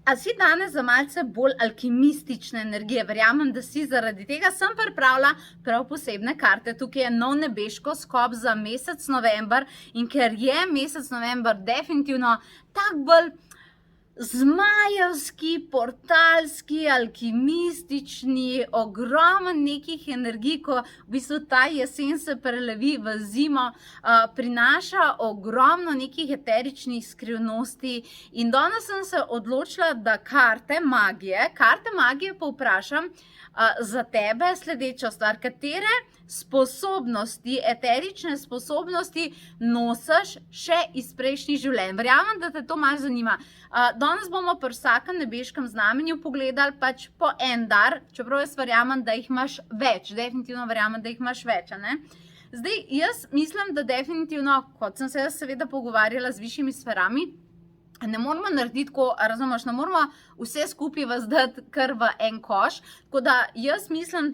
A si danes za malce bolj alkimistične energije? Verjamem, da si, zaradi tega sem pripravila prav posebne karte. Tukaj je nov nebeško skop za mesec november in ker je mesec november definitivno tak bolj zmajevski, portalski, alkimistični, ogromen nekih energij, ko v bistvu ta jesen se prelevi v zimo, prinaša ogromno nekih eteričnih skrivnosti in danes sem se odločila, da karte magije povprašam za tebe sledečo stvar, katere sposobnosti, eterične sposobnosti nosiš še iz prejšnjih življenj. Verjamem, da te to malo zanima. Danes bomo pri vsakem nebeškem znamenju pogledali pač po en dar, čeprav jaz verjamem, da jih imaš več. Definitivno verjamem, da jih imaš več, a ne? Zdaj, jaz mislim, da definitivno, kot sem se seveda pogovarjala z višjimi sferami, ne moramo narediti tako, razumeš, ne moramo vse skupaj vas dati kar v en koš, tako da jaz mislim,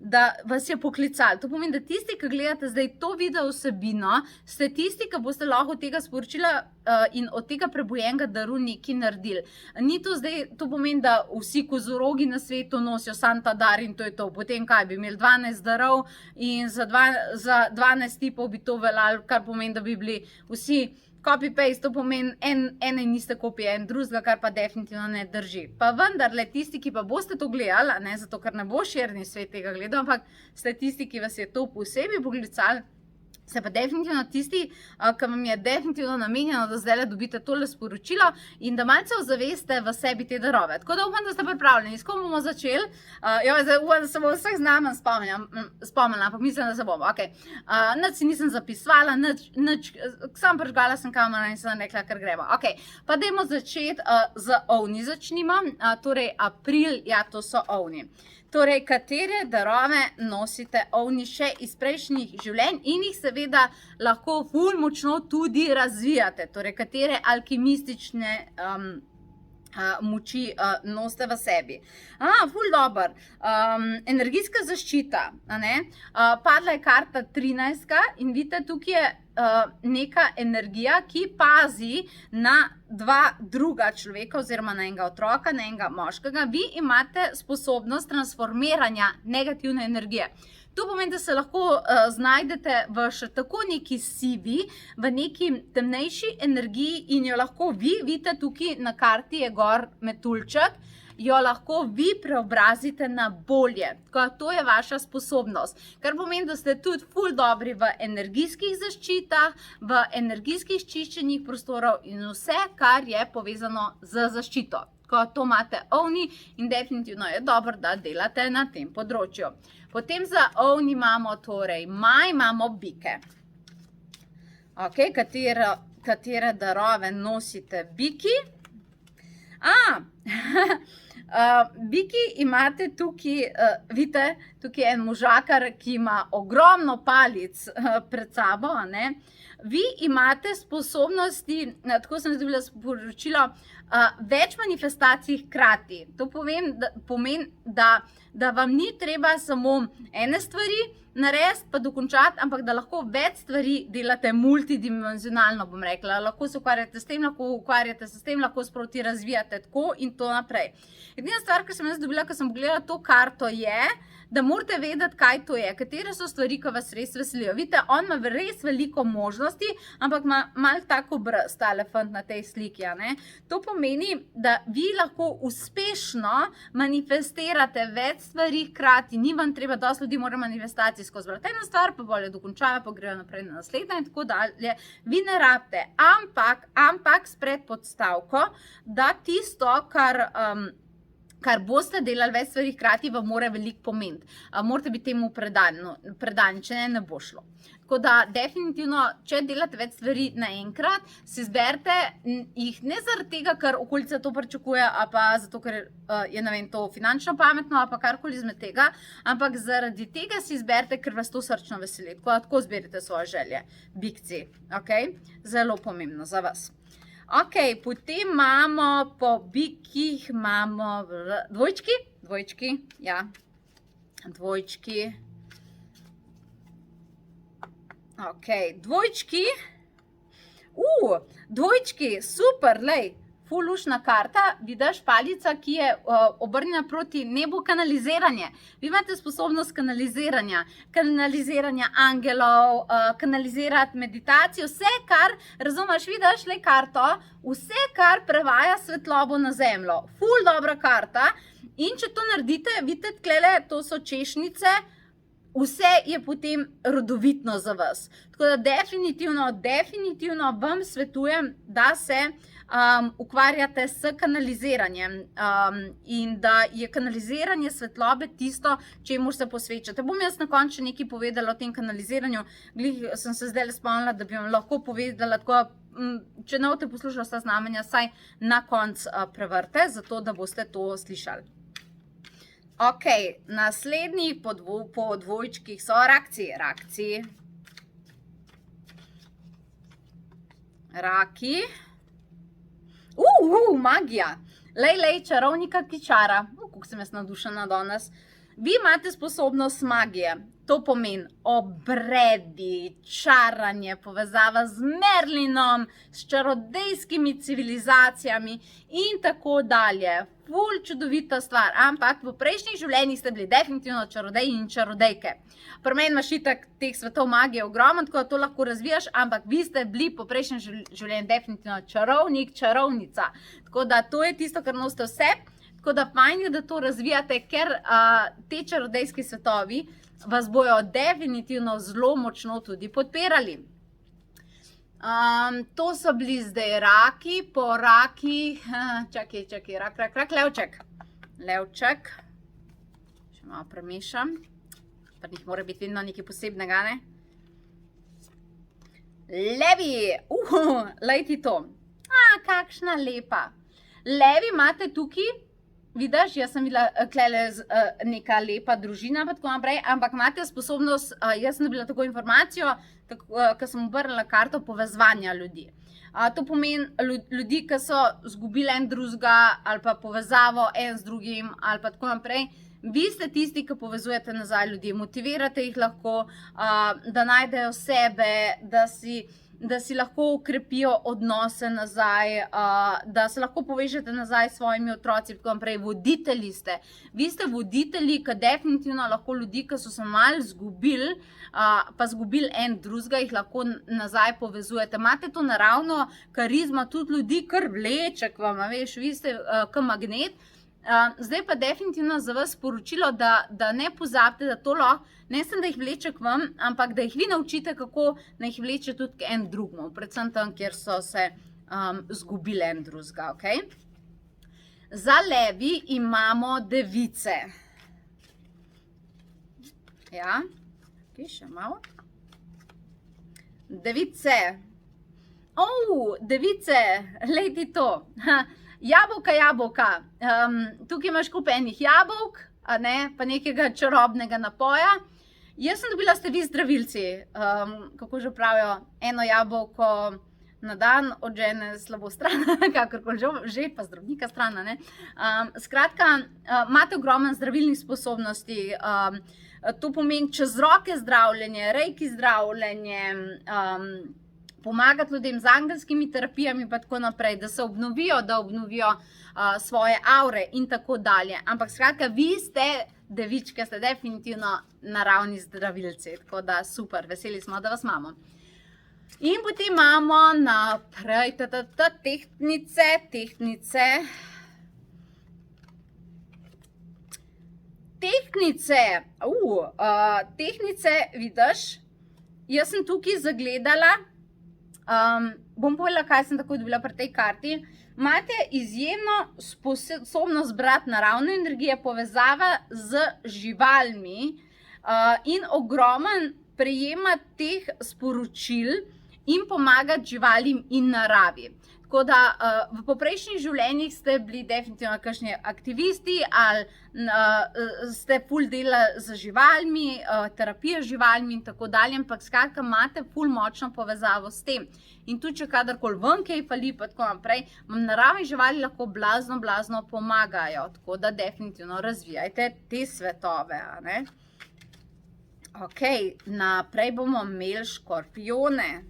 da vas je poklicali. To pomeni, da tisti, ki gledate zdaj to video vsebino, ste tisti, ki boste lahko od tega sporočila in od tega prebujenega daru nekaj naredili. Ni to zdaj, to pomeni, da vsi kozorogi na svetu nosijo sam ta dar in to je to. Potem kaj, bi imeli 12 darov in za 12 tipov bi to veljalo, kar pomeni, da bi bili vsi copy-paste, to pomeni ene in iste kopije, en drugega, kar pa definitivno ne drži. Pa vendarle, tisti, ki pa boste to gledali, ne zato, ker ne bo širni svet tega gledal, ampak ste tisti, ki vas je to posebej poklicali, se pa definitivno tisti, ki vam je definitivno namenjeno, da zdaj dobite tole sporočilo in da malce ozaveste v sebi te darove. Tako da upam, da ste pripravljeni. S kom bomo začeli? Zdaj upam, da se bomo vseh znamen spomnila, ampak mislim, da se bomo. Nič si nisem zapisovala, nič, sam prižgala sem kamero in sem rekla, kar gremo. Pa dajmo začeti z ovni. Začnimo, torej april, ja, to so ovni. Torej, katere darove nosite ovni še iz prejšnjih življenj in jih seveda lahko ful močno tudi razvijate. Torej, katere alkimistične moči nosite v sebi. Ful dober. Energijska zaščita. Padla je karta 13 in vidite, tukaj je neka energija, ki pazi na dva druga človeka oziroma na enega otroka, na enega moškega. Vi imate sposobnost transformiranja negativne energije. To pomeni, da se lahko znajdete v še tako neki sivi, v neki temnejši energiji in jo lahko vi, vidite tukaj na karti je gor metuljček, jo lahko vi preobrazite na bolje. To je vaša sposobnost. Kar pomeni, da ste tudi ful dobri v energijskih zaščitah, v energijskih čiščenjih prostorov in vse, kar je povezano z zaščito. To imate ovni in definitivno je dobro, da delate na tem področju. Potem za ovni imamo torej maj, imamo bike. Katere darove nosite biki? Biki imate tukaj, vidite, tukaj je en možakar, ki ima ogromno palic pred sabo, vi imate sposobnosti, tako sem dobila sporočilo, več manifestacij hkrati. To pomeni, da vam ni treba samo ene stvari narediti pa dokončati, ampak da lahko več stvari delate multidimenzionalno, bom rekla. Lahko se ukvarjate s tem, lahko ukvarjate se s tem, lahko sproti razvijate tako in to naprej. Edina stvar, ki sem jaz dobila, ko sem pogledala to karto je, da morate vedeti, kaj to je, katere so stvari, ki vas res veselijo. Vidite, on ima res veliko možnosti, ampak ima malo tako obraz, ta elefant na tej sliki. To pomeni, da vi lahko uspešno manifestirate več stvari hkrati, ni vam treba, dosti ljudi mora manifestacij skozi brati eno stvar, pa bolje dokončajo, pa grejo naprej na naslednjo in tako dalje. Vi ne rabite, ampak s predpostavko, da tisto, kar boste delali več stvari hkrati, vam mora veliko pomeniti. Morate biti temu predani, če ne bo šlo. Tako da definitivno, če delate več stvari naenkrat, si izberite jih ne zaradi tega, ker okolica to pričakuje, ali pa zato, ker je, ne vem, to finančno pametno, ali pa karkoli izmed tega, ampak zaradi tega si izberite, ker vas to srčno veseli. Tako zberite svoje želje, bikci. Zelo pomembno za vas. Potem imamo po bikih, imamo dvojčki, ja, dvojčki. Dvojčki, dvojčki, super, lej, ful lušna karta, vidiš palica, ki je obrnjena proti nebu, kanaliziranje. Vi imate sposobnost kanaliziranja angelov, kanalizirati meditacijo, vse, kar, razumeš, vidiš le karto, vse, kar prevaja svetlobo na zemljo. Ful dobra karta. In če to naredite, vidite tlele, to so češnice, vse je potem rodovitno za vas. Tako da definitivno vam svetujem, da se ukvarjate s kanaliziranjem in da je kanaliziranje svetlobe tisto, čemu se posvečate. Bom jaz na koncu nekaj povedala o tem kanaliziranju. Glih sem se zdaj spomnila, da bi vam lahko povedala, tako če ne boste poslušali vsa znamenja, saj na koncu prevrte, zato da boste to slišali. Ok, naslednji po dvojčkih so rakci. Raki. Magija. Lej, čarovnika, ki čara. Kako sem jaz navdušena danes. Vi imate sposobnost magije. To pomeni obredi, čaranje, povezava z Merlinom, s čarodejskimi civilizacijami in tako dalje. Ful čudovita stvar, ampak v prejšnjih življenjih ste bili definitivno čarodeji in čarodejke. Pri meni imaš itak teh svetov magije ogromno, tako da to lahko razvijaš, ampak vi ste bili po prejšnjem življenju definitivno čarovnik, čarovnica. Tako da to je tisto, kar nosite vse. Tako da fajn je, da to razvijate, ker te čarodejski svetovi vas bojo definitivno zelo močno tudi podpirali. To so bili zdaj raki, po rakih, čakaj, rak, levček, še malo premešam, pa njih mora biti vedno nekaj posebnega, ne? Levi, lejti to, kakšna lepa, levi imate tukaj. Vidiš, jaz sem bila neka lepa družina, pa tako naprej, ampak imate sposobnost, jaz sem dobila tako informacijo, ko sem obrnila karto povezovanja ljudi. To pomeni ljudi, ki so izgubili en drugega ali pa povezavo en z drugim ali pa tako naprej. Vi ste tisti, ki povezujete nazaj ljudi, motivirate jih lahko, da najdejo sebe, da si lahko ukrepijo odnose nazaj, da se lahko povežete nazaj s svojimi otroci, tako naprej. Voditelji ste. Vi ste voditelji, ki definitivno lahko ljudi, ki so se malo izgubili, pa izgubili en drugega, jih lahko nazaj povezujete. Imate to naravno karizma, tudi ljudi kar vleče k vam, veš, vi ste kot magnet. Zdaj pa definitivno za vas sporočilo, da ne pozabite, da to lahko, ne samo da jih vleče k vam, ampak da jih vi naučite, kako da jih vleče tudi k en drugemu, predvsem tam, kjer so se izgubili en drugega, ok? Za levi imamo device. Ja, ok, še malo. Device. Device, lejte to. Jabolka. Tukaj imaš kup enih jabolk, pa nekega čarobnega napoja. Jaz sem dobila, ste vi zdravilci, kako že pravijo, eno jabolko na dan od žene slabo stran, kakorkoli že, pa zdravnika stran, ne. Skratka, imate ogromno zdravilnih sposobnosti, to pomeni čez roke zdravljenje, reiki zdravljenje, pomagati ljudem z angelskimi terapijami pa tako naprej, da se obnovijo, svoje aure in tako dalje. Ampak skratka, vi ste devičke, ste definitivno naravni zdravilci, tako da super, veseli smo, da vas imamo. In potem imamo naprej tehtnice, vidiš, jaz sem tukaj zagledala, bom povedala, kaj sem tako dobila pri tej karti. Imate izjemno sposobnost brati naravne energije, povezava z živalmi in ogromen prejemati teh sporočil in pomagati živalim in naravi. Tako da v poprejšnjih življenjih ste bili definitivno kakšni aktivisti ali ste ful delali z živalmi, terapija z živalmi in tako dalje, ampak skratka imate ful močno povezavo s tem. In tudi, če kadarkoli ven kaj fali, pa tako naprej, vam naravni živali lahko blazno pomagajo, tako da definitivno razvijajte te svetove, ne? Ok, naprej bomo imeli škorpijone.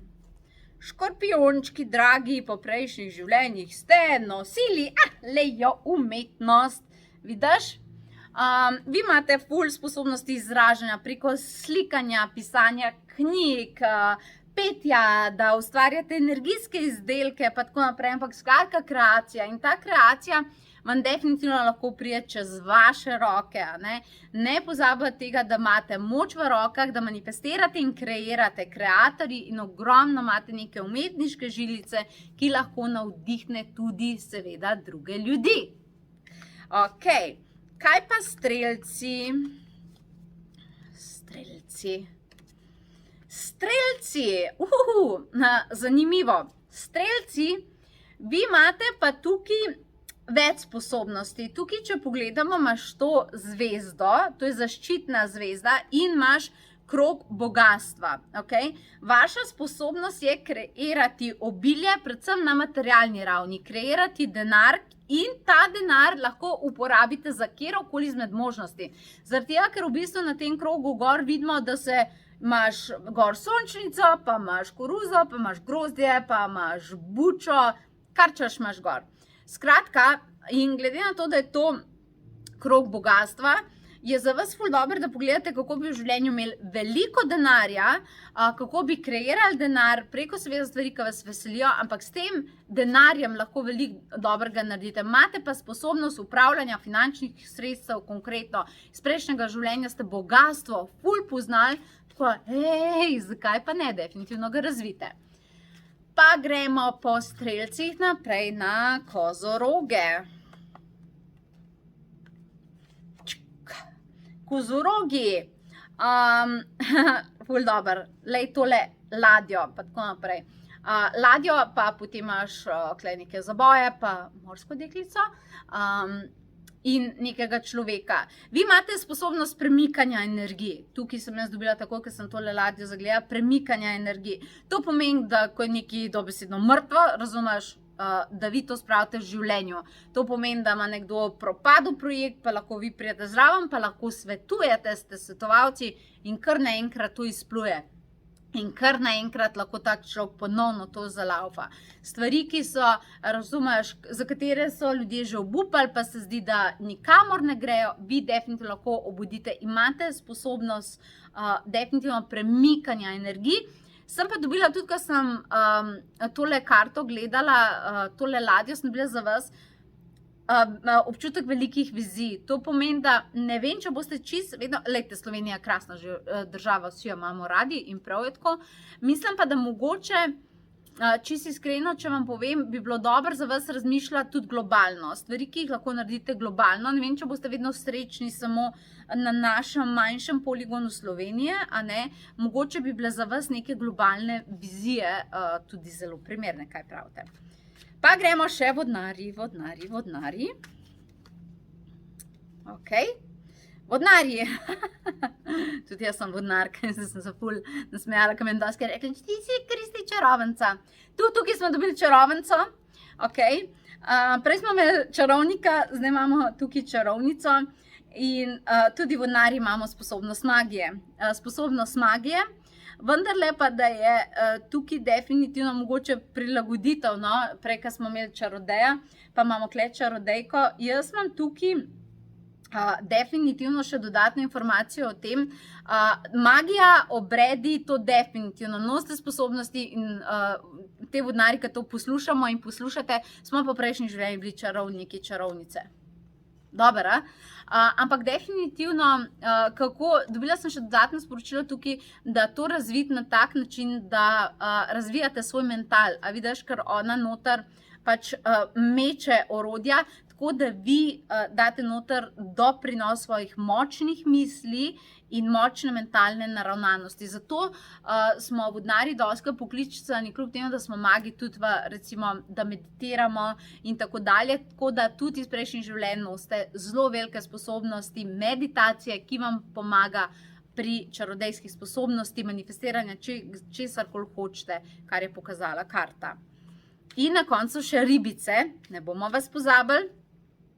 Škorpiončki, dragi, po prejšnjih življenjih ste nosili lejo umetnost. Vidiš? Vi imate ful sposobnosti izražanja preko slikanja, pisanja knjig, petja, da ustvarjate energijske izdelke, pa tako naprej, ampak skratka kreacija. In ta kreacija vam definitivno lahko pride čez vaše roke. Ne pozabite tega, da imate moč v rokah, da manifestirate in kreirate, kreatorji, in ogromno imate neke umetniške žilice, ki lahko navdihne tudi seveda druge ljudi. Ok, kaj pa strelci? Strelci, zanimivo. Strelci, vi imate pa tukaj več sposobnosti. Tukaj, če pogledamo, imaš to zvezdo, to je zaščitna zvezda, in imaš krog bogatstva. Vaša sposobnost je kreirati obilje, predvsem na materialni ravni, kreirati denar, in ta denar lahko uporabite za kjerkoli izmed možnosti. Zaradi tega, ker v bistvu na tem krogu gor vidimo, da imaš gor sončnico, pa imaš koruzo, pa imaš grozdje, pa imaš bučo, kar češ imaš gor. Skratka, in glede na to, da je to krog bogatstva, je za vas ful dobro, da pogledate, kako bi v življenju imeli veliko denarja, kako bi kreirali denar preko seveda stvari, ki vas veselijo, ampak s tem denarjem lahko veliko dobrega naredite. Imate pa sposobnost upravljanja finančnih sredstev, konkretno iz prejšnjega življenja ste bogatstvo ful poznali, tako, zakaj pa ne, definitivno ga razvite. Pa gremo po strelcih naprej na kozoroge. Kozorogi, ful dober, lej tole ladjo, pa tako naprej. Ladjo, pa potem imaš neke zaboje, pa morsko deklico in nekega človeka. Vi imate sposobnost premikanja energij. Tukaj sem jaz dobila tako, ker sem tole ladjo zagledala, premikanja energij. To pomeni, da ko je nekaj dobesedno mrtvo, razumeš, da vi to spravite v življenju. To pomeni, da ima nekdo propadel projekt, pa lahko vi prijete zraven, pa lahko svetujete, ste svetovalci, in kar naenkrat to izpluje. In kar naenkrat lahko tak človek ponovno to zalaufa. Stvari, ki so, razumeš, za katere so ljudje že obupali, pa se zdi, da nikamor ne grejo, vi definitivno lahko obudite. Imate sposobnost definitivno premikanja energij. Sem pa dobila tudi, ko sem tole karto gledala, tole ladjo sem dobila za vas, občutek velikih vizij. To pomeni, da ne vem, če boste čisto vedno, lejte, Slovenija je krasna država, vsi jo imamo radi in prav je tako. Mislim pa, da mogoče, čisto iskreno, če vam povem, bi bilo dobro za vas razmišljati tudi globalno. Stvari, ki jih lahko naredite globalno. Ne vem, če boste vedno srečni samo na našem manjšem poligonu Slovenije, mogoče bi bile za vas neke globalne vizije tudi zelo primerne, kaj pravite. Pa gremo še vodnarji. Ok, vodnarji. Tudi jaz sem vodnarka in sem se ful nasmejala, ko mi je dosti rekli, ti si Kristi čarovnica. Tukaj smo dobili čarovnico. Ok, prej smo imeli čarovnika, zdaj imamo tukaj čarovnico. In tudi vodnarji imamo sposobnost magije. Vendarle pa, da je tukaj definitivno mogoče prilagoditev, prej, ko smo imeli čarodeja, pa imamo tukaj čarodejko. Jaz imam tukaj definitivno še dodatno informacijo o tem. Magija, obredi, to definitivno nosite sposobnosti, in te vodnari, ki to poslušamo in poslušate, smo pa prejšnji življenji bili čarovniki, čarovnice. Dobro, ampak definitivno, dobila sem še dodatno sporočilo tukaj, da to razviti na tak način, da razvijate svoj mental. A vidiš, ker ona noter pač meče orodja, tako da vi date noter doprinos svojih močnih misli in močne mentalne naravnanosti. Zato smo vodnari dostikrat poklicani, kljub temu, da smo magi, tudi recimo, da meditiramo in tako dalje. Tako da tudi iz prejšnjih življenj nosite zelo velike sposobnosti meditacije, ki vam pomaga pri čarodejskih sposobnosti, manifestiranja česarkoli hočete, kar je pokazala karta. In na koncu še ribice, ne bomo vas pozabili,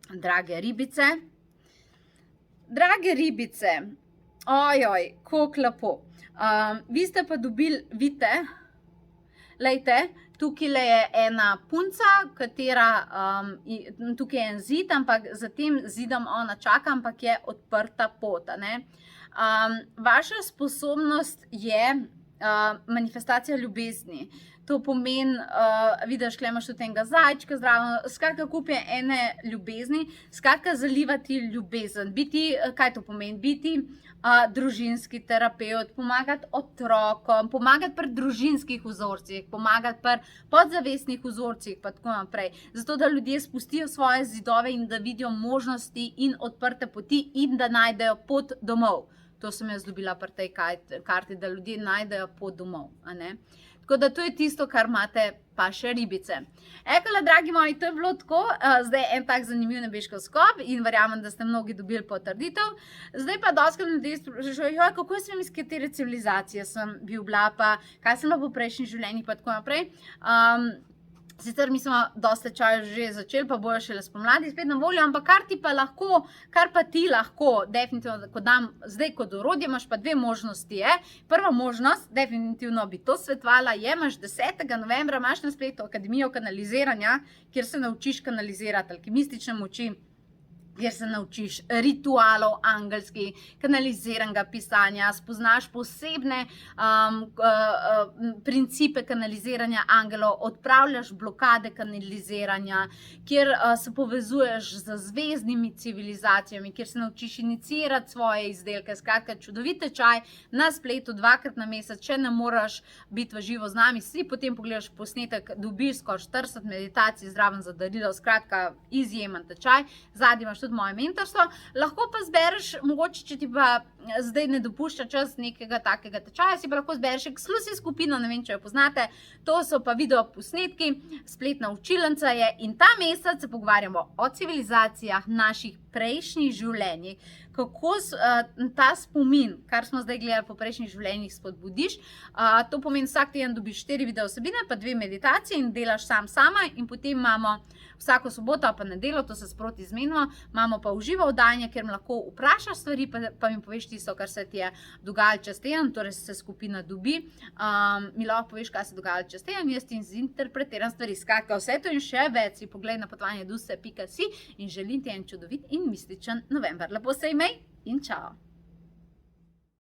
drage ribice. Drage ribice, ojoj, koliko lepo. Vi ste pa dobili, vidite, Lejte, tukaj je ena punca, katera, tukaj je en zid, ampak za tem zidom ona čaka, ampak je odprta pot, a ne. Vaša sposobnost je manifestacija ljubezni. To pomeni, vidiš, tukaj imaš tudi enega zajčka zraven, skratka, kup je ene ljubezni, skratka, zalivati ljubezen. Kaj to pomeni? Biti družinski terapevt, pomagati otrokom, pomagati pri družinskih vzorcih, pomagati pri podzavestnih vzorcih, pa tako naprej. Zato, da ljudje spustijo svoje zidove in da vidijo možnosti in odprte poti in da najdejo pot domov. To sem jaz dobila pri tej karti, da ljudje najdejo pot domov, a ne. Tako da to je tisto, kar imate pa še ribice. Ekole, dragi moji, to je bilo tako. Zdaj je en tak zanimiv nebeški skop in verjamem, da ste mnogi dobili potrditev. Zdaj pa dostikrat ljudje sprašujejo, kako sem iz katere civilizacije sem bila, pa kaj sem bila po prejšnjih življenjih, pa tako naprej. Sicer mi smo dosti čaja že začeli, pa bojo šele spomladi spet na voljo, ampak kar pa ti lahko, definitivno, ko dam zdaj kot orodje, imaš pa dve možnosti je. Prva možnost, definitivno bi to svetovala, je, imaš 10. novembra, imaš na spletu Akademijo kanaliziranja, kjer se naučiš kanalizirati alkimistične moči, kjer se naučiš ritualov angelskih, kanaliziranega pisanja, spoznaš posebne principe kanaliziranja angelov, odpravljaš blokade kanaliziranja, kjer se povezuješ z zvezdnimi civilizacijami, kjer se naučiš inicirati svoje izdelke. Skratka, čudovit tečaj na spletu 2-krat na mesec, če ne moraš biti v živo z nami, si potem pogledaš posnetek, dobiš skoraj 40 meditacij zraven za darilo, skratka, izjemen tečaj. Zadnji imaš tudi moje mentorstvo, lahko pa zbereš, mogoče, če ti pa zdaj ne dopušča čas nekega takega tečaja, si pa lahko zbereš ekskluziv skupino, ne vem, če jo poznate, to so pa video posnetki, spletna učilnica je in ta mesec se pogovarjamo o civilizacijah naših prejšnjih življenjih, kako ta spomin, kar smo zdaj gledali po prejšnjih življenjih, spodbudiš. To pomeni, vsak teden dobiš 4 video vsebine, pa 2 meditacije in delaš sama in potem imamo vsako soboto pa nedeljo, to se sproti zmenimo, imamo pa v živo oddajanje, kjer me lahko vprašaš stvari, pa mi poveš tisto, kar se ti je dogajalo čez teden, torej se skupina dobi. Mi lahko poveš, kaj se je dogajalo čez teden, jaz ti zinterpretiram stvari. Skratka, vse to in še več si poglej na potovanje duse.si in želim ti en čudovit in mističen november. Lepo se imej in čao!